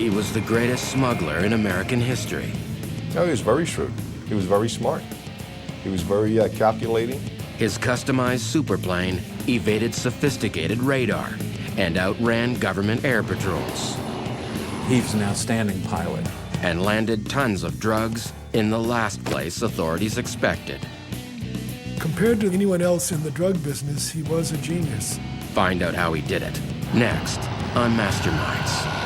He was the greatest smuggler in American history. No, he was very shrewd. He was very smart. He was very calculating. His customized superplane evaded sophisticated radar and outran government air patrols. He's an outstanding pilot. And landed tons of drugs in the last place authorities expected. Compared to anyone else in the drug business, he was a genius. Find out how he did it, next on Masterminds.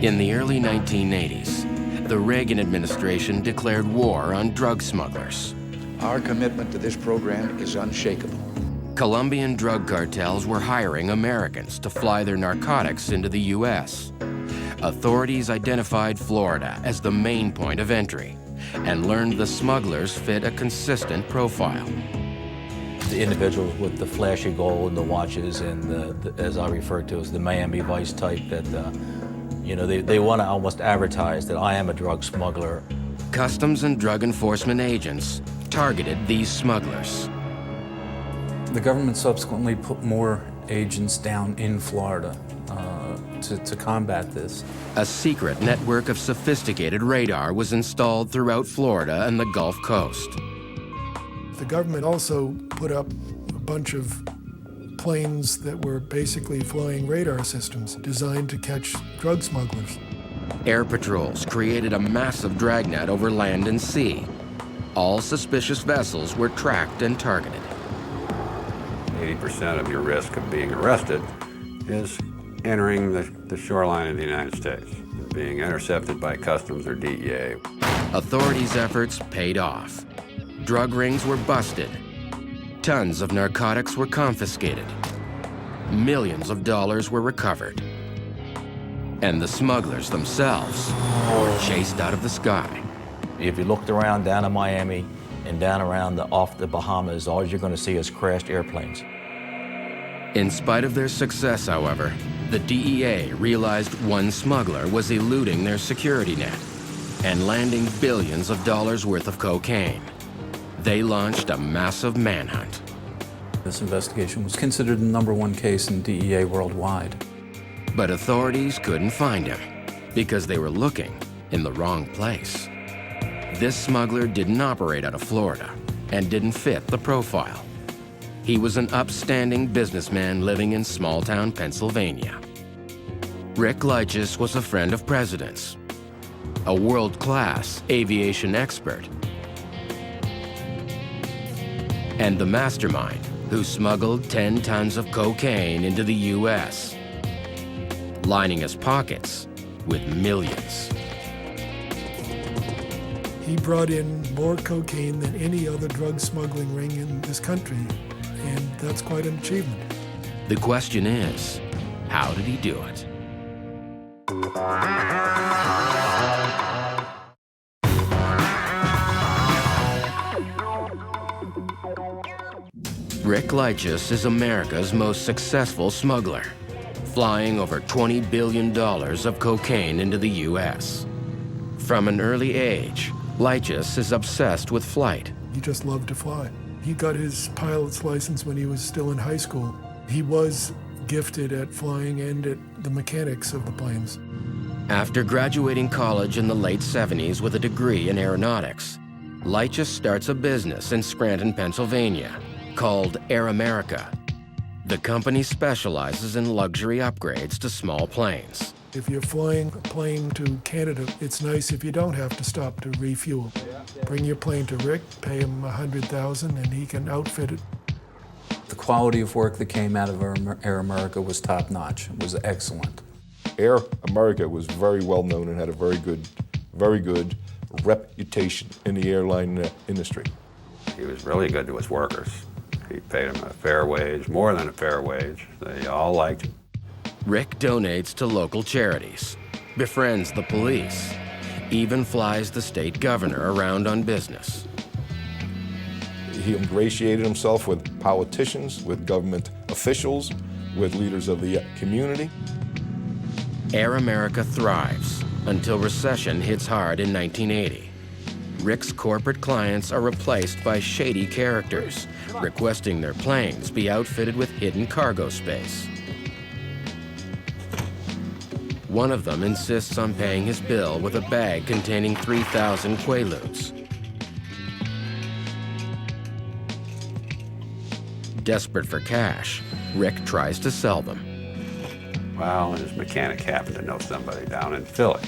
In the early 1980s, the Reagan administration declared war on drug smugglers. Our commitment to this program is unshakable. Colombian drug cartels were hiring Americans to fly their narcotics into the U.S. Authorities identified Florida as the main point of entry and learned the smugglers fit a consistent profile. The individuals with the flashy gold and the watches and as I refer to as the Miami Vice type that, you know, they want to almost advertise that I am a drug smuggler. Customs and drug enforcement agents targeted these smugglers. The government subsequently put more agents down in Florida to combat this. A secret network of sophisticated radar was installed throughout Florida and the Gulf Coast. The government also put up a bunch of planes that were basically flying radar systems designed to catch drug smugglers. Air patrols created a massive dragnet over land and sea. All suspicious vessels were tracked and targeted. 80% of your risk of being arrested is entering the shoreline of the United States, being intercepted by Customs or DEA. Authorities' efforts paid off. Drug rings were busted. Tons of narcotics were confiscated. Millions of dollars were recovered. And the smugglers themselves were chased out of the sky. If you looked around down in Miami and down around off the Bahamas, all you're going to see is crashed airplanes. In spite of their success, however, the DEA realized one smuggler was eluding their security net and landing billions of dollars worth of cocaine. They launched a massive manhunt. This investigation was considered the #1 case in DEA worldwide. But authorities couldn't find him because they were looking in the wrong place. This smuggler didn't operate out of Florida and didn't fit the profile. He was an upstanding businessman living in small-town Pennsylvania. Rick Leitchus was a friend of President's, a world-class aviation expert, and the mastermind who smuggled 10 tons of cocaine into the U.S., lining his pockets with millions. He brought in more cocaine than any other drug smuggling ring in this country, and that's quite an achievement. The question is, how did he do it? Rick Leitchus is America's most successful smuggler, flying over $20 billion of cocaine into the U.S. From an early age, Leitchus is obsessed with flight. He just loved to fly. He got his pilot's license when he was still in high school. He was gifted at flying and at the mechanics of the planes. After graduating college in the late 70s with a degree in aeronautics, Leitchus starts a business in Scranton, Pennsylvania, called Air America. The company specializes in luxury upgrades to small planes. If you're flying a plane to Canada, it's nice if you don't have to stop to refuel. Bring your plane to Rick, pay him $100,000, and he can outfit it. The quality of work that came out of Air America was top-notch. It was excellent. Air America was very well known and had a very good reputation in the airline industry. He was really good to his workers. He paid them a fair wage, more than a fair wage. They all liked him. Rick donates to local charities, befriends the police, even flies the state governor around on business. He ingratiated himself with politicians, with government officials, with leaders of the community. Air America thrives until recession hits hard in 1980. Rick's corporate clients are replaced by shady characters, requesting their planes be outfitted with hidden cargo space. One of them insists on paying his bill with a bag containing 3,000 Quaaludes. Desperate for cash, Rick tries to sell them. Well, his mechanic happened to know somebody down in Philly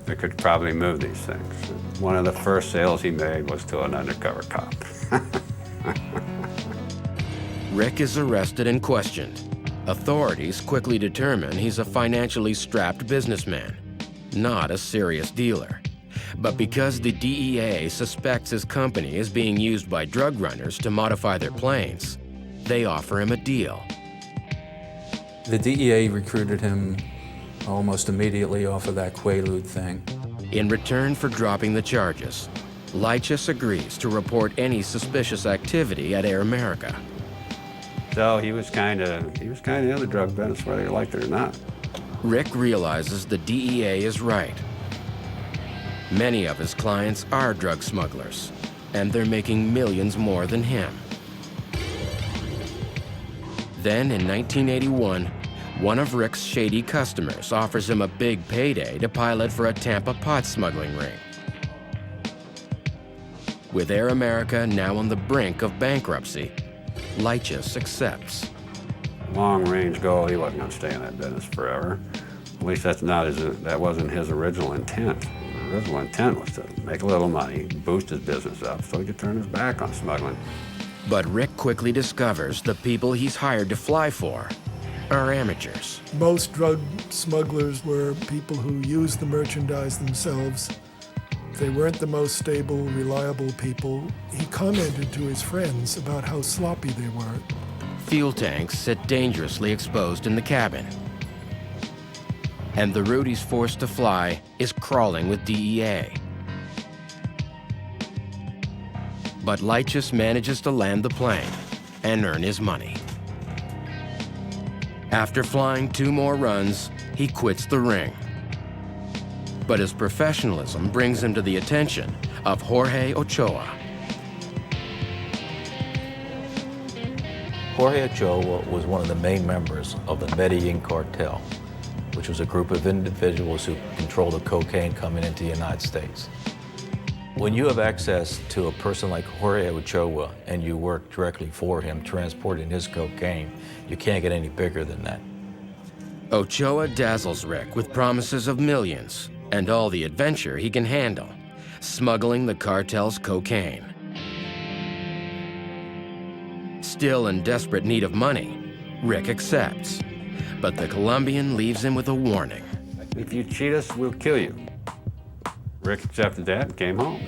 that could probably move these things. One of the first sales he made was to an undercover cop. Rick is arrested and questioned. Authorities quickly determine he's a financially strapped businessman, not a serious dealer. But because the DEA suspects his company is being used by drug runners to modify their planes, they offer him a deal. The DEA recruited him almost immediately off of that Quaalude thing. In return for dropping the charges, Lychus agrees to report any suspicious activity at Air America. So he was kind of in the drug business, whether you liked it or not. Rick realizes the DEA is right. Many of his clients are drug smugglers, and they're making millions more than him. Then, in 1981, one of Rick's shady customers offers him a big payday to pilot for a Tampa pot smuggling ring. With Air America now on the brink of bankruptcy, Lychus accepts. Long-range goal, he wasn't going to stay in that business forever. At least that wasn't his original intent. His original intent was to make a little money, boost his business up so he could turn his back on smuggling. But Rick quickly discovers the people he's hired to fly for are amateurs. Most drug smugglers were people who used the merchandise themselves. They weren't the most stable, reliable people. He commented to his friends about how sloppy they were. Fuel tanks sit dangerously exposed in the cabin. And the route he's forced to fly is crawling with DEA. But Lychus manages to land the plane and earn his money. After flying 2 more runs, he quits the ring. But his professionalism brings him to the attention of Jorge Ochoa. Jorge Ochoa was one of the main members of the Medellin cartel, which was a group of individuals who controlled the cocaine coming into the United States. When you have access to a person like Jorge Ochoa and you work directly for him, transporting his cocaine, you can't get any bigger than that. Ochoa dazzles Rick with promises of millions and all the adventure he can handle, smuggling the cartel's cocaine. Still in desperate need of money, Rick accepts. But the Colombian leaves him with a warning. If you cheat us, we'll kill you. Rick accepted that and came home.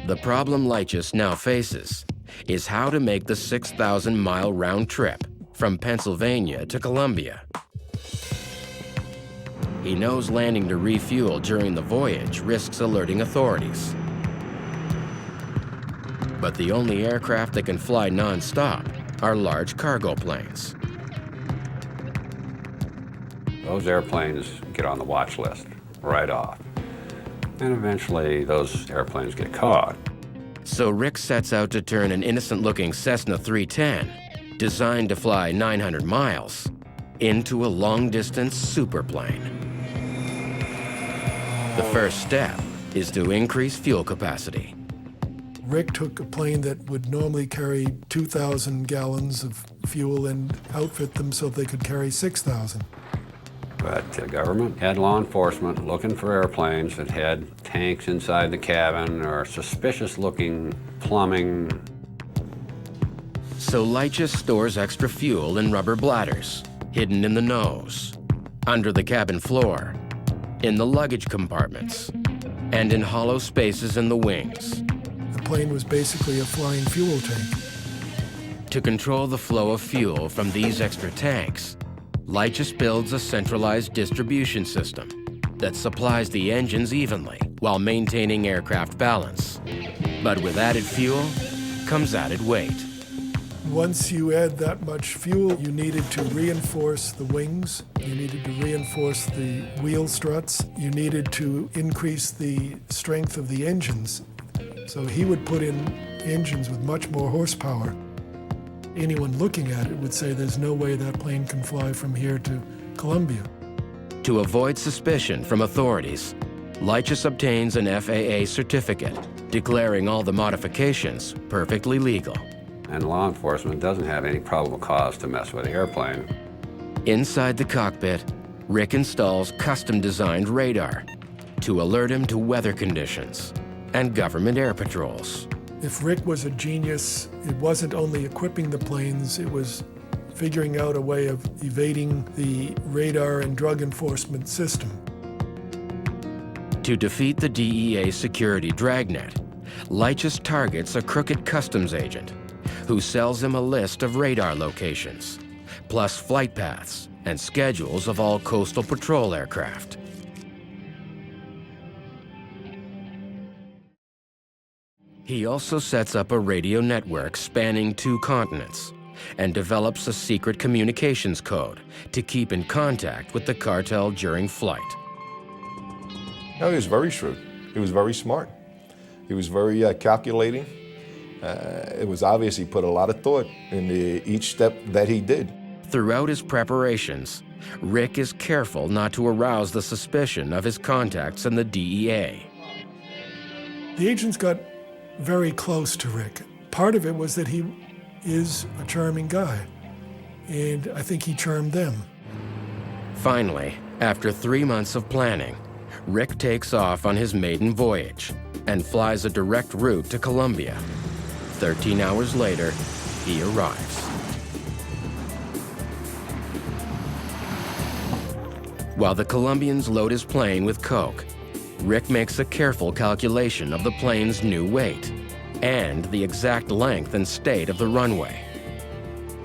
The problem Lychus now faces is how to make the 6,000-mile round trip from Pennsylvania to Colombia. He knows landing to refuel during the voyage risks alerting authorities. But the only aircraft that can fly non-stop are large cargo planes. Those airplanes get on the watch list right off. And eventually those airplanes get caught. So Rick sets out to turn an innocent-looking Cessna 310, designed to fly 900 miles, into a long-distance superplane. The first step is to increase fuel capacity. Rick took a plane that would normally carry 2,000 gallons of fuel and outfit them so they could carry 6,000. But the government had law enforcement looking for airplanes that had tanks inside the cabin or suspicious-looking plumbing. So Lychus stores extra fuel in rubber bladders, hidden in the nose, under the cabin floor, in the luggage compartments, and in hollow spaces in the wings. The plane was basically a flying fuel tank. To control the flow of fuel from these extra tanks, Lychus builds a centralized distribution system that supplies the engines evenly while maintaining aircraft balance. But with added fuel comes added weight. Once you add that much fuel, you needed to reinforce the wings, you needed to reinforce the wheel struts, you needed to increase the strength of the engines. So he would put in engines with much more horsepower. Anyone looking at it would say there's no way that plane can fly from here to Colombia. To avoid suspicion from authorities, Leitchus obtains an FAA certificate declaring all the modifications perfectly legal. And law enforcement doesn't have any probable cause to mess with the airplane. Inside the cockpit, Rick installs custom-designed radar to alert him to weather conditions and government air patrols. If Rick was a genius, it wasn't only equipping the planes, it was figuring out a way of evading the radar and drug enforcement system. To defeat the DEA security dragnet, Leitchus targets a crooked customs agent who sells him a list of radar locations, plus flight paths and schedules of all coastal patrol aircraft. He also sets up a radio network spanning 2 continents and develops a secret communications code to keep in contact with the cartel during flight. No, he was very shrewd. He was very smart. He was very calculating. It was obvious he put a lot of thought into each step that he did. Throughout his preparations, Rick is careful not to arouse the suspicion of his contacts in the DEA. The agents got very close to Rick. Part of it was that he is a charming guy, and I think he charmed them. Finally, after 3 months of planning, Rick takes off on his maiden voyage and flies a direct route to Colombia. 13 hours later, he arrives. While the Colombians load his plane with coke, Rick makes a careful calculation of the plane's new weight and the exact length and state of the runway.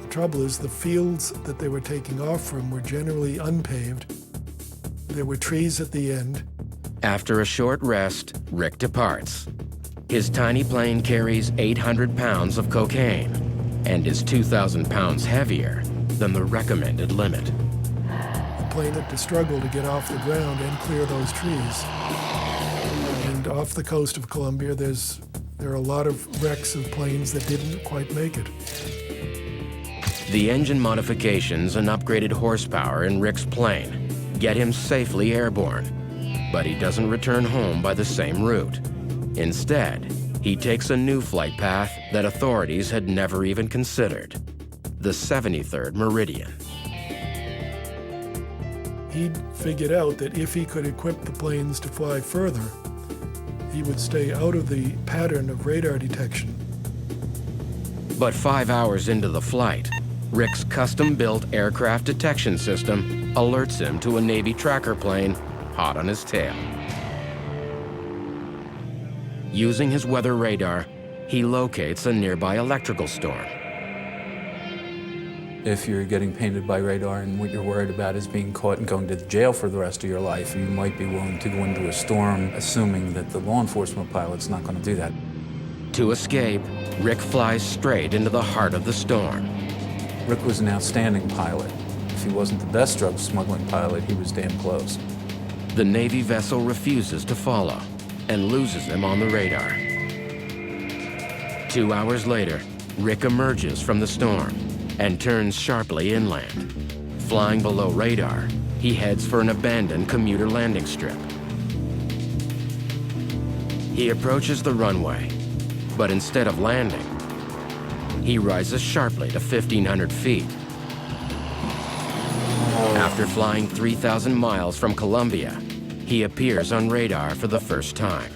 The trouble is, the fields that they were taking off from were generally unpaved. There were trees at the end. After a short rest, Rick departs. His tiny plane carries 800 pounds of cocaine and is 2,000 pounds heavier than the recommended limit. The plane had to struggle to get off the ground and clear those trees. And off the coast of Colombia, there are a lot of wrecks of planes that didn't quite make it. The engine modifications and upgraded horsepower in Rick's plane get him safely airborne, but he doesn't return home by the same route. Instead, he takes a new flight path that authorities had never even considered, the 73rd meridian. He'd figured out that if he could equip the planes to fly further, he would stay out of the pattern of radar detection. But 5 hours into the flight, Rick's custom-built aircraft detection system alerts him to a Navy tracker plane hot on his tail. Using his weather radar, he locates a nearby electrical storm. If you're getting painted by radar and what you're worried about is being caught and going to jail for the rest of your life, you might be willing to go into a storm assuming that the law enforcement pilot's not going to do that. To escape, Rick flies straight into the heart of the storm. Rick was an outstanding pilot. If he wasn't the best drug smuggling pilot, he was damn close. The Navy vessel refuses to follow and loses him on the radar. 2 hours later, Rick emerges from the storm and turns sharply inland. Flying below radar, he heads for an abandoned commuter landing strip. He approaches the runway, but instead of landing, he rises sharply to 1,500 feet. After flying 3,000 miles from Colombia, he appears on radar for the first time.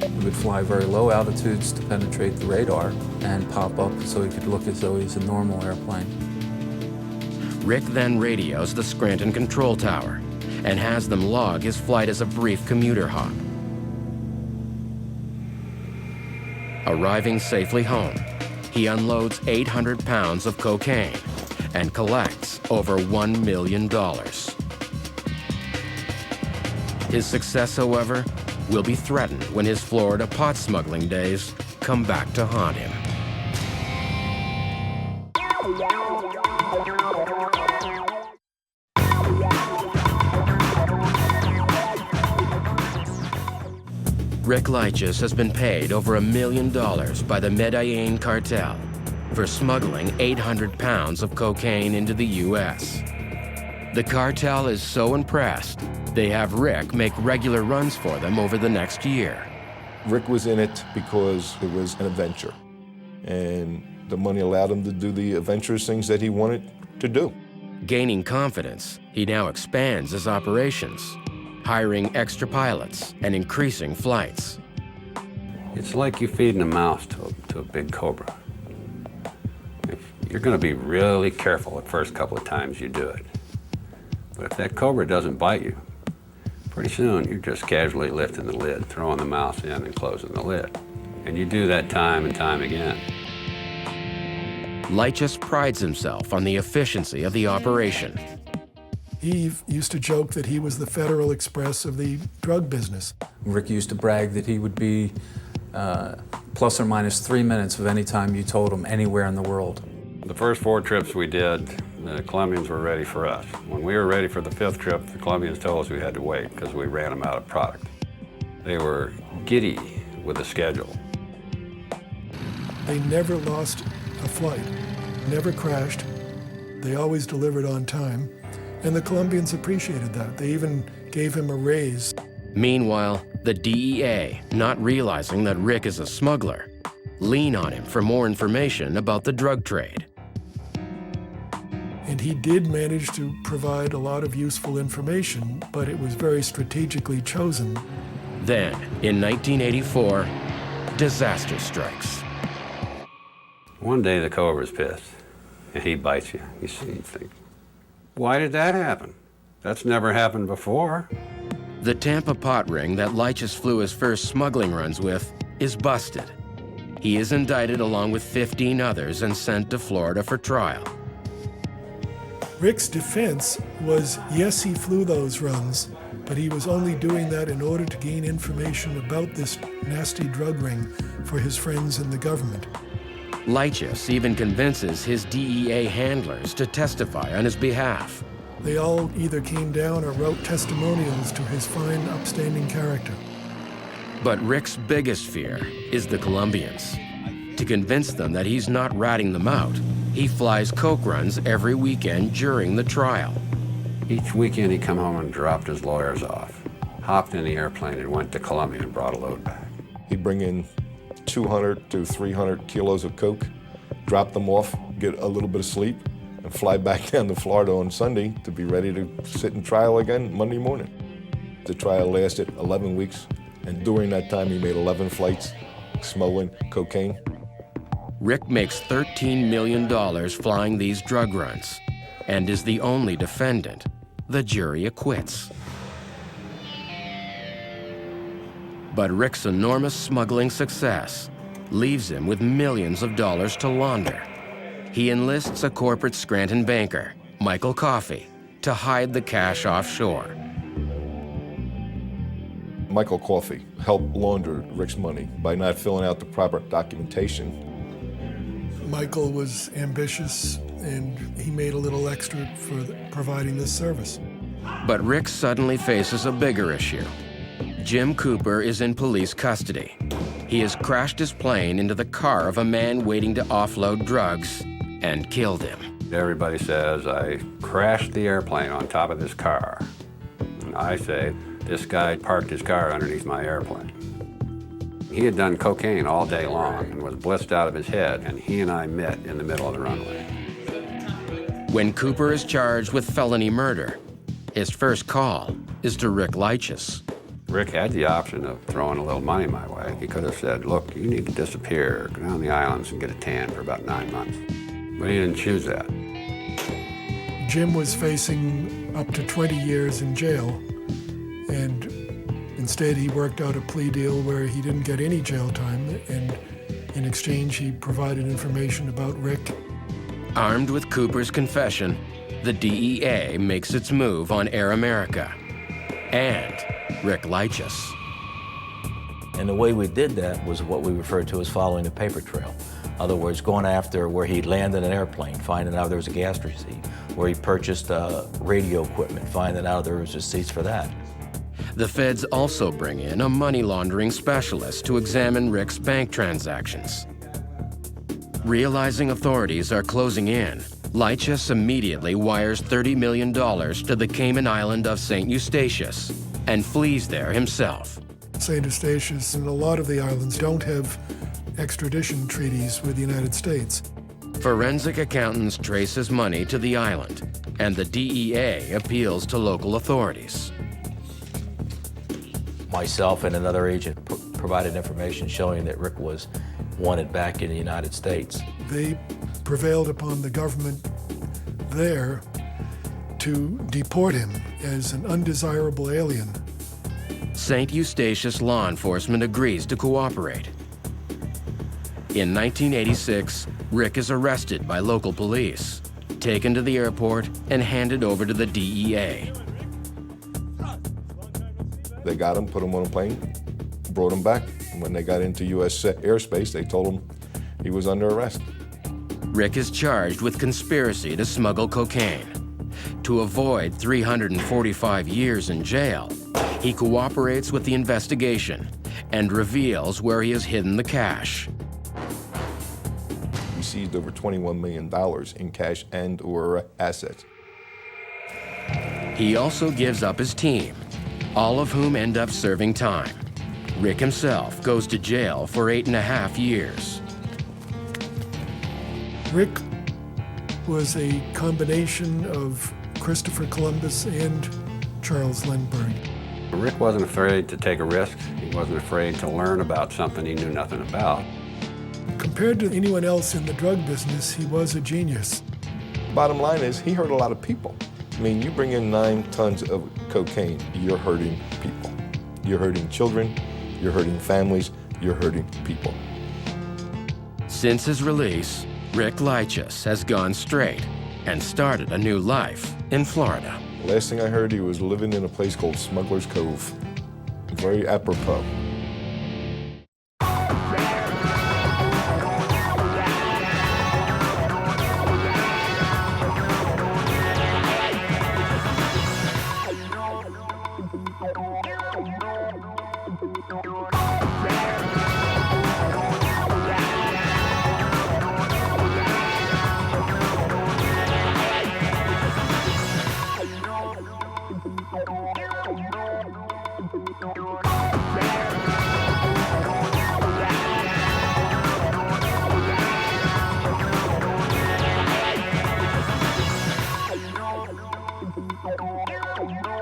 He would fly very low altitudes to penetrate the radar and pop up so he could look as though he's a normal airplane. Rick then radios the Scranton Control Tower and has them log his flight as a brief commuter hop. Arriving safely home, he unloads 800 pounds of cocaine and collects over $1 million. His success, however, will be threatened when his Florida pot smuggling days come back to haunt him. Rick Leitchus has been paid over $1 million by the Medellin cartel for smuggling 800 pounds of cocaine into the U.S. The cartel is so impressed, they have Rick make regular runs for them over the next year. Rick was in it because it was an adventure, and the money allowed him to do the adventurous things that he wanted to do. Gaining confidence, he now expands his operations, hiring extra pilots and increasing flights. It's like you feeding a mouse to a big cobra. You're going to be really careful the first couple of times you do it. But if that cobra doesn't bite you, pretty soon you're just casually lifting the lid, throwing the mouse in and closing the lid. And you do that time and time again. Leitchus prides himself on the efficiency of the operation. He used to joke that he was the Federal Express of the drug business. Rick used to brag that he would be plus or minus 3 minutes of any time you told him anywhere in the world. The first 4 trips we did, the Colombians were ready for us. When we were ready for the 5th trip, the Colombians told us we had to wait because we ran them out of product. They were giddy with the schedule. They never lost a flight, never crashed. They always delivered on time, and the Colombians appreciated that. They even gave him a raise. Meanwhile, the DEA, not realizing that Rick is a smuggler, lean on him for more information about the drug trade. And he did manage to provide a lot of useful information, but it was very strategically chosen. Then, in 1984, disaster strikes. One day the cobra's pissed, and he bites you. You see, you think, why did that happen? That's never happened before. The Tampa pot ring that Leitchus flew his first smuggling runs with is busted. He is indicted along with 15 others and sent to Florida for trial. Rick's defense was, yes, he flew those runs, but he was only doing that in order to gain information about this nasty drug ring for his friends in the government. Leitchus even convinces his DEA handlers to testify on his behalf. They all either came down or wrote testimonials to his fine, upstanding character. But Rick's biggest fear is the Colombians. To convince them that he's not ratting them out, he flies coke runs every weekend during the trial. Each weekend he'd come home and dropped his lawyers off, hopped in the airplane and went to Colombia and brought a load back. He'd bring in 200 to 300 kilos of coke, drop them off, get a little bit of sleep, and fly back down to Florida on Sunday to be ready to sit in trial again Monday morning. The trial lasted 11 weeks, and during that time he made 11 flights smuggling cocaine. Rick makes $13 million flying these drug runs and is the only defendant. The jury acquits. But Rick's enormous smuggling success leaves him with millions of dollars to launder. He enlists a corporate Scranton banker, Michael Coffey, to hide the cash offshore. Michael Coffey helped launder Rick's money by not filling out the proper documentation. Michael was ambitious, and he made a little extra for providing this service. But Rick suddenly faces a bigger issue. Jim Cooper is in police custody. He has crashed his plane into the car of a man waiting to offload drugs and killed him. Everybody says I crashed the airplane on top of this car. And I say, this guy parked his car underneath my airplane. He had done cocaine all day long and was blitzed out of his head, and he and I met in the middle of the runway. When Cooper is charged with felony murder, his first call is to Rick Leitchus. Rick had the option of throwing a little money my way. He could have said, look, you need to disappear, go down the islands and get a tan for about 9 months. But he didn't choose that. Jim was facing up to 20 years in jail, and instead he worked out a plea deal where he didn't get any jail time, and in exchange he provided information about Rick. Armed with Cooper's confession, the DEA makes its move on Air America and Rick Leitchus. And the way we did that was what we referred to as following the paper trail. In other words, going after where he landed an airplane, finding out there was a gas receipt, where he purchased radio equipment, finding out there was receipts for that. The feds also bring in a money laundering specialist to examine Rick's bank transactions. Realizing authorities are closing in, Lychus immediately wires $30 million to the Cayman island of St. Eustatius and flees there himself. St. Eustatius and a lot of the islands don't have extradition treaties with the United States. Forensic accountants trace his money to the island, and the DEA appeals to local authorities. Myself and another agent provided information showing that Rick was wanted back in the United States. They prevailed upon the government there to deport him as an undesirable alien. St. Eustatius law enforcement agrees to cooperate. In 1986, Rick is arrested by local police, taken to the airport, and handed over to the DEA. They got him, put him on a plane, brought him back. And when they got into U.S. airspace, they told him he was under arrest. Rick is charged with conspiracy to smuggle cocaine. To avoid 345 years in jail, he cooperates with the investigation and reveals where he has hidden the cash. We seized over $21 million in cash and/or assets. He also gives up his team, all of whom end up serving time. Rick himself goes to jail for 8.5 years. Rick was a combination of Christopher Columbus and Charles Lindbergh. Rick wasn't afraid to take a risk. He wasn't afraid to learn about something he knew nothing about. Compared to anyone else in the drug business, he was a genius. Bottom line is, he hurt a lot of people. I mean, you bring in 9 tons of cocaine, you're hurting people. You're hurting children, you're hurting families, you're hurting people. Since his release, Rick Lychus has gone straight and started a new life in Florida. Last thing I heard, he was living in a place called Smuggler's Cove. Very apropos. No.